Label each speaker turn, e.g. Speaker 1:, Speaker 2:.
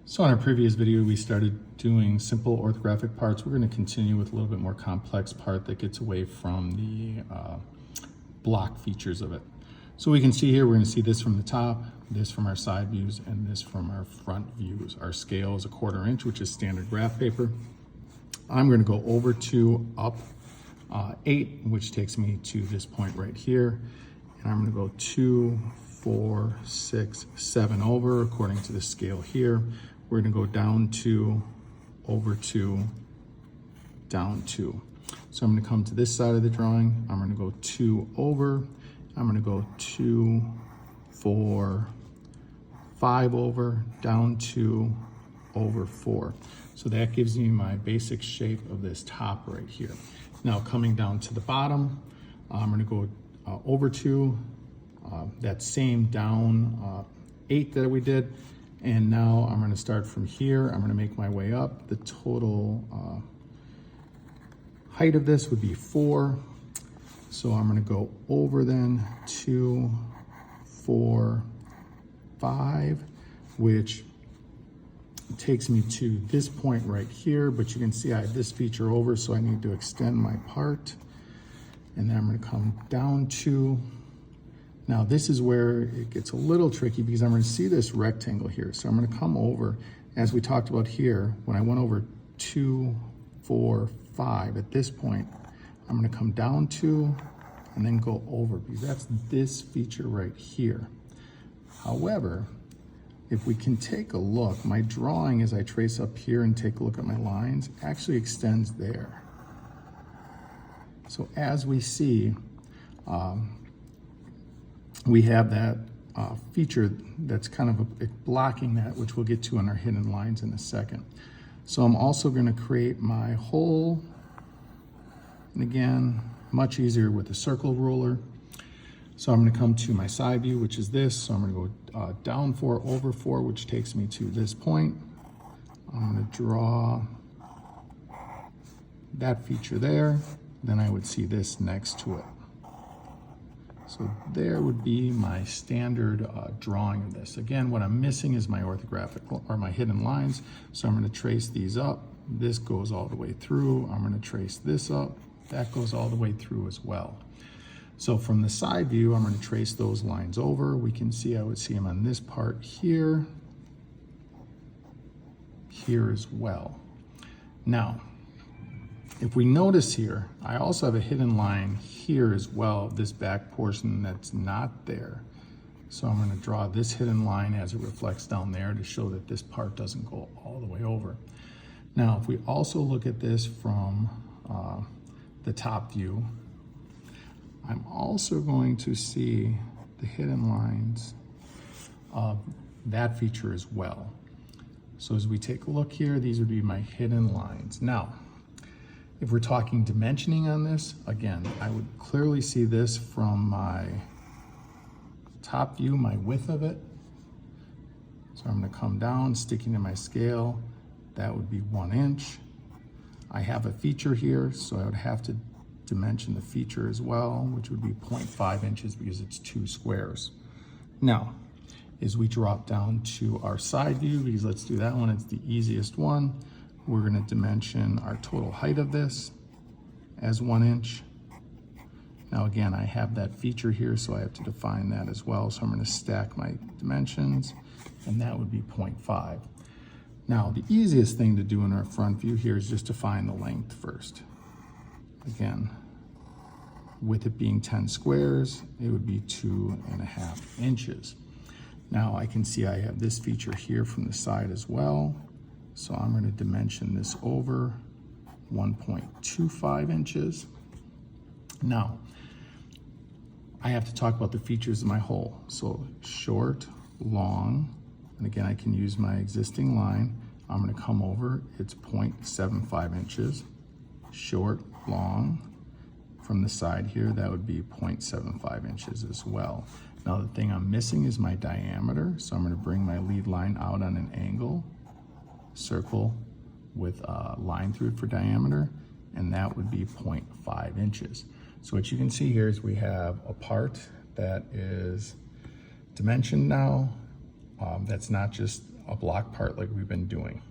Speaker 1: So in our previous video, we started doing simple orthographic parts. We're going to continue with a little bit more complex part that gets away from the block features of it. So we can see here, we're going to see this from the top, this from our side views, and this from our front views. Our scale is 1/4 inch, which is standard graph paper. I'm going to go over 2, up 8, which takes me to this point right here. And I'm going to go 2, 4, 6, 7 over according to the scale here. We're going to go down 2, over 2, down 2. So I'm going to come to this side of the drawing. I'm going to go 2 over. I'm going to go 2, 4, 5 over, down 2, over 4. So that gives me my basic shape of this top right here. Now coming down to the bottom, I'm going to go over 2, that same down 8 that we did. And now I'm going to start from here. I'm going to make my way up. The total height of this would be 4. So I'm going to go over then 2, 4, 5, which takes me to this point right here. But you can see I have this feature over, so I need to extend my part. And then I'm going to come down 2. Now this is where it gets a little tricky because I'm going to see this rectangle here. So I'm going to come over, as we talked about here, when I went over 2, 4, 5, at this point, I'm going to come down 2 and then go over because that's this feature right here. However, if we can take a look, my drawing as I trace up here and take a look at my lines actually extends there. So as we see, we have that feature that's kind of blocking that, which we'll get to on our hidden lines in a second. So I'm also going to create my hole, and again, much easier with the circle ruler. So I'm going to come to my side view, which is this. So I'm going to go down 4, over 4, which takes me to this point. I'm going to draw that feature there. Then I would see this next to it. So there would be my standard drawing of this. Again, what I'm missing is my orthographic or my hidden lines. So I'm going to trace these up. This goes all the way through. I'm going to trace this up. That goes all the way through as well. So from the side view, I'm going to trace those lines over. We can see, I would see them on this part here, here as well. Now, if we notice here, I also have a hidden line here as well, this back portion that's not there. So I'm going to draw this hidden line as it reflects down there to show that this part doesn't go all the way over. Now, if we also look at this from the top view, I'm also going to see the hidden lines of that feature as well. So as we take a look here, these would be my hidden lines. Now, if we're talking dimensioning on this, again, I would clearly see this from my top view, my width of it. So I'm going to come down, sticking to my scale. That would be 1 inch. I have a feature here, so I would have to dimension the feature as well, which would be 0.5 inches because it's 2 squares. Now, as we drop down to our side view, because let's do that one, it's the easiest one. We're going to dimension our total height of this as 1 inch. Now again, I have that feature here, so I have to define that as well. So I'm going to stack my dimensions, and that would be 0.5. Now, the easiest thing to do in our front view here is just to find the length first. Again, with it being 10 squares, it would be 2.5 inches. Now I can see I have this feature here from the side as well. So I'm going to dimension this over 1.25 inches. Now, I have to talk about the features of my hole. So short, long, and again, I can use my existing line. I'm going to come over, it's 0.75 inches. Short, long, from the side here, that would be 0.75 inches as well. Now the thing I'm missing is my diameter. So I'm going to bring my lead line out on an angle, circle with a line through it for diameter, and that would be 0.5 inches. So what you can see here is we have a part that is dimensioned now. That's not just a block part like we've been doing.